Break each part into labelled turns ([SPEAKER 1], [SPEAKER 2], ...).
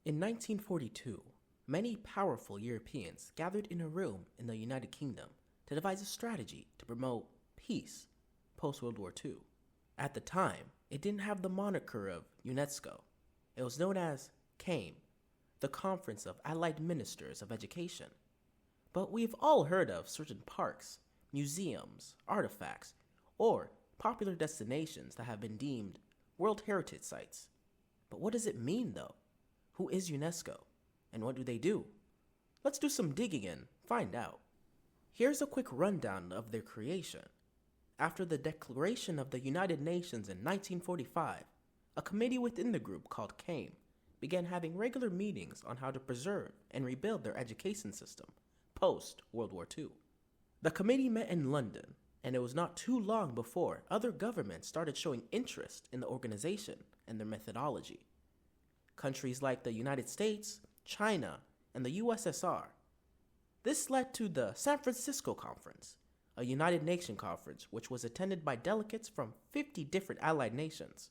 [SPEAKER 1] In 1942, many powerful Europeans gathered in a room in the United Kingdom to devise a strategy to promote peace post-World War II. At the time, it didn't have the moniker of UNESCO. It was known as CAME, the Conference of Allied Ministers of Education. But we've all heard of certain parks, museums, artifacts, or popular destinations that have been deemed World Heritage Sites. But what does it mean, though? Who is UNESCO? And what do they do? Let's do some digging and find out. Here's a quick rundown of their creation. After the Declaration of the United Nations in 1945, a committee within the group called CAME began having regular meetings on how to preserve and rebuild their education system post-World War II. The committee met in London, and it was not too long before other governments started showing interest in the organization and their methodology. Countries like the United States, China, and the USSR. This led to the San Francisco Conference, a United Nations conference which was attended by delegates from 50 different allied nations.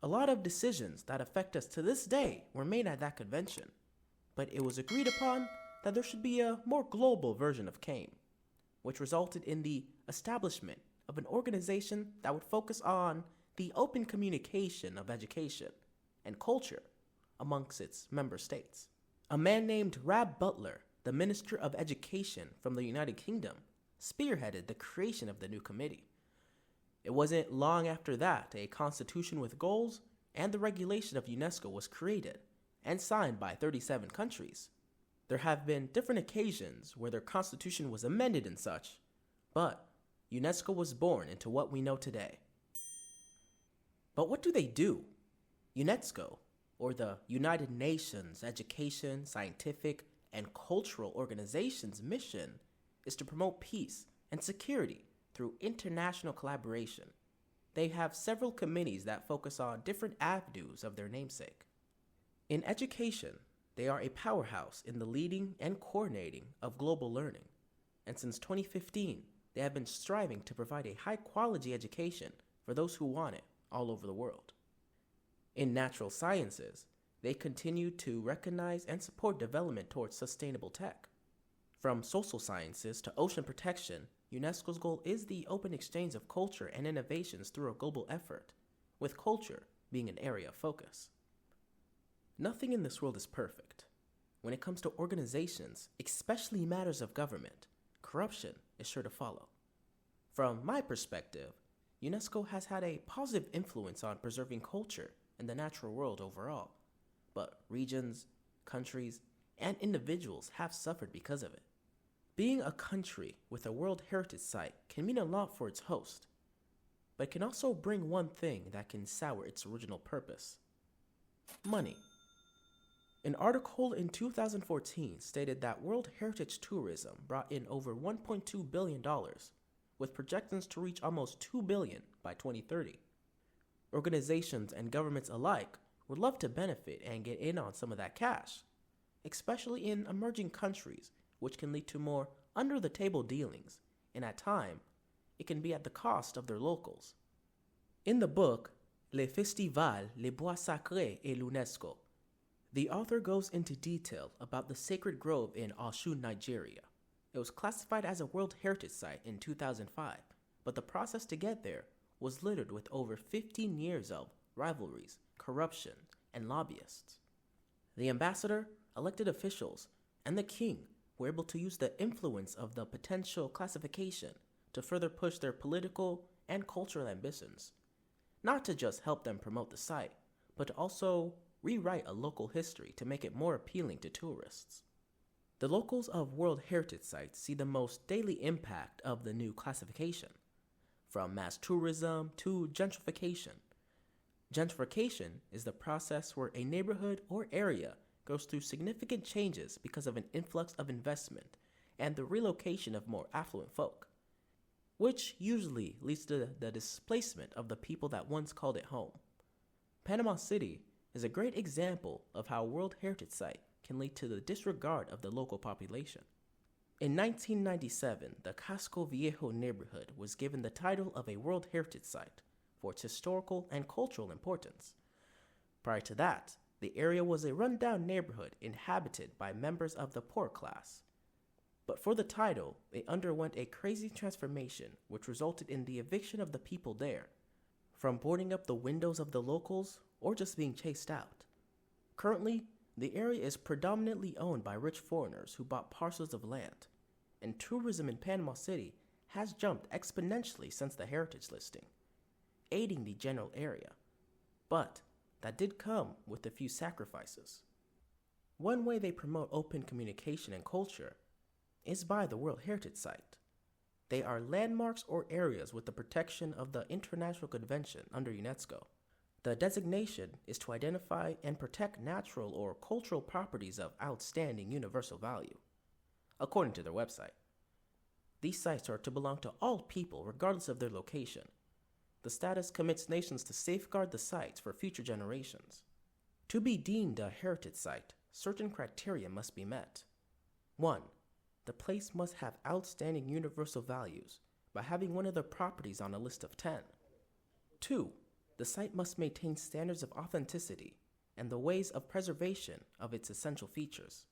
[SPEAKER 1] A lot of decisions that affect us to this day were made at that convention, but it was agreed upon that there should be a more global version of CAME, which resulted in the establishment of an organization that would focus on the open communication of education and culture amongst its member states. A man named Rab Butler, the Minister of Education from the United Kingdom, spearheaded the creation of the new committee. It wasn't long after that a constitution with goals and the regulation of UNESCO was created and signed by 37 countries. There have been different occasions where their constitution was amended and such, but UNESCO was born into what we know today. But what do they do? UNESCO, or the United Nations Education, Scientific, and Cultural Organization's mission is to promote peace and security through international collaboration. They have several committees that focus on different avenues of their namesake. In education, they are a powerhouse in the leading and coordinating of global learning, and since 2015, they have been striving to provide a high-quality education for those who want it all over the world. In natural sciences, they continue to recognize and support development towards sustainable tech. From social sciences to ocean protection, UNESCO's goal is the open exchange of culture and innovations through a global effort, with culture being an area of focus. Nothing in this world is perfect. When it comes to organizations, especially matters of government, corruption is sure to follow. From my perspective, UNESCO has had a positive influence on preserving culture and the natural world overall, but regions, countries, and individuals have suffered because of it. Being a country with a World Heritage Site can mean a lot for its host, but it can also bring one thing that can sour its original purpose: money. An article in 2014 stated that World Heritage tourism brought in over $1.2 billion, with projections to reach almost $2 billion by 2030. Organizations and governments alike would love to benefit and get in on some of that cash, especially in emerging countries, which can lead to more under-the-table dealings, and at times, it can be at the cost of their locals. In the book, Le Festival, les Bois Sacrés et l'UNESCO, the author goes into detail about the sacred grove in Osun, Nigeria. It was classified as a World Heritage Site in 2005, but the process to get there was littered with over 15 years of rivalries, corruption, and lobbyists. The ambassador, elected officials, and the king were able to use the influence of the potential classification to further push their political and cultural ambitions, not to just help them promote the site, but to also rewrite a local history to make it more appealing to tourists. The locals of World Heritage Sites see the most daily impact of the new classification, from mass tourism to gentrification. Gentrification is the process where a neighborhood or area goes through significant changes because of an influx of investment and the relocation of more affluent folk, which usually leads to the displacement of the people that once called it home. Panama City is a great example of how a World Heritage Site can lead to the disregard of the local population. In 1997, the Casco Viejo neighborhood was given the title of a World Heritage Site for its historical and cultural importance. Prior to that, The area was a rundown neighborhood inhabited by members of the poor class. But for the title, it underwent a crazy transformation which resulted in the eviction of the people there, from boarding up the windows of the locals or just being chased out. Currently, the area is predominantly owned by rich foreigners who bought parcels of land, and tourism in Panama City has jumped exponentially since the heritage listing, aiding the general area. But that did come with a few sacrifices. One way they promote open communication and culture is by the World Heritage Site. They are landmarks or areas with the protection of the International Convention under UNESCO. The designation is to identify and protect natural or cultural properties of outstanding universal value, according to their website. These sites are to belong to all people regardless of their location. The status commits nations to safeguard the sites for future generations. To be deemed a heritage site, certain criteria must be met. 1. The place must have outstanding universal values by having one of the properties on a list of 10. 2. The site must maintain standards of authenticity and the ways of preservation of its essential features.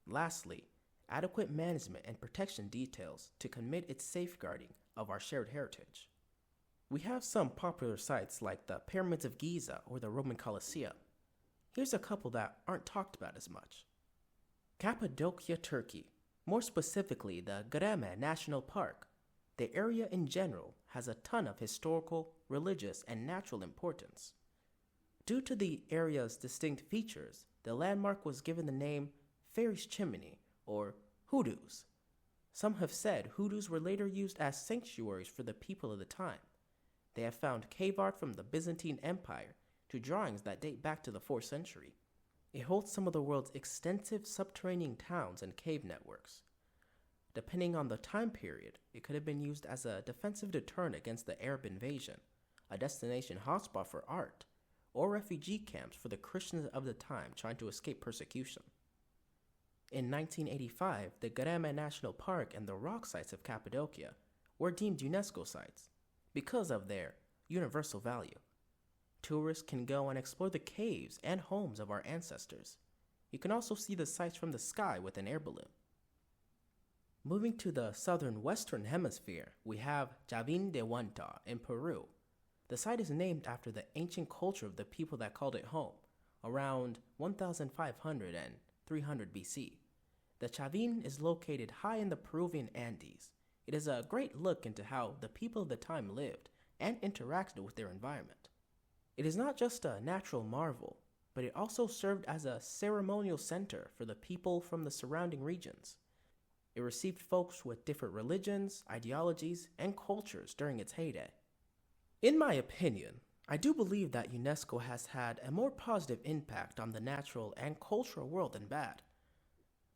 [SPEAKER 1] Lastly, adequate management and protection details to commit its safeguarding of our shared heritage. We have some popular sites like the Pyramids of Giza or the Roman Colosseum. Here's a couple that aren't talked about as much. Cappadocia, Turkey, more specifically the Greme National Park. The area in general has a ton of historical, religious, and natural importance. Due to the area's distinct features, the landmark was given the name Fairy's Chimney, or hoodoos. Some have said hoodoos were later used as sanctuaries for the people of the time. They have found cave art from the Byzantine Empire to drawings that date back to the 4th century. It holds some of the world's extensive subterranean towns and cave networks. Depending on the time period, it could have been used as a defensive deterrent against the Arab invasion, a destination hotspot for art, or refugee camps for the Christians of the time trying to escape persecution. In 1985, the Greme National Park and the rock sites of Cappadocia were deemed UNESCO sites because of their universal value. Tourists can go and explore the caves and homes of our ancestors. You can also see the sites from the sky with an air balloon. Moving to the southern western hemisphere, we have Chavin de Huanta in Peru. The site is named after the ancient culture of the people that called it home, around 1500 and 300 BC. The Chavin is located high in the Peruvian Andes. It is a great look into how the people of the time lived and interacted with their environment. It is not just a natural marvel, but it also served as a ceremonial center for the people from the surrounding regions. It received folks with different religions, ideologies, and cultures during its heyday. In my opinion, I do believe that UNESCO has had a more positive impact on the natural and cultural world than bad.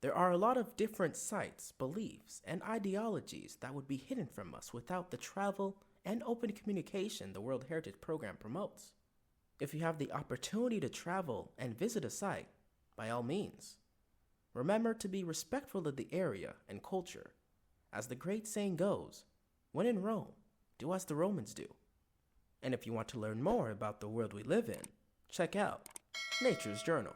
[SPEAKER 1] There are a lot of different sites, beliefs, and ideologies that would be hidden from us without the travel and open communication the World Heritage Program promotes. If you have the opportunity to travel and visit a site, by all means. Remember to be respectful of the area and culture. As the great saying goes, when in Rome, do as the Romans do. And if you want to learn more about the world we live in, check out Nature's Journal.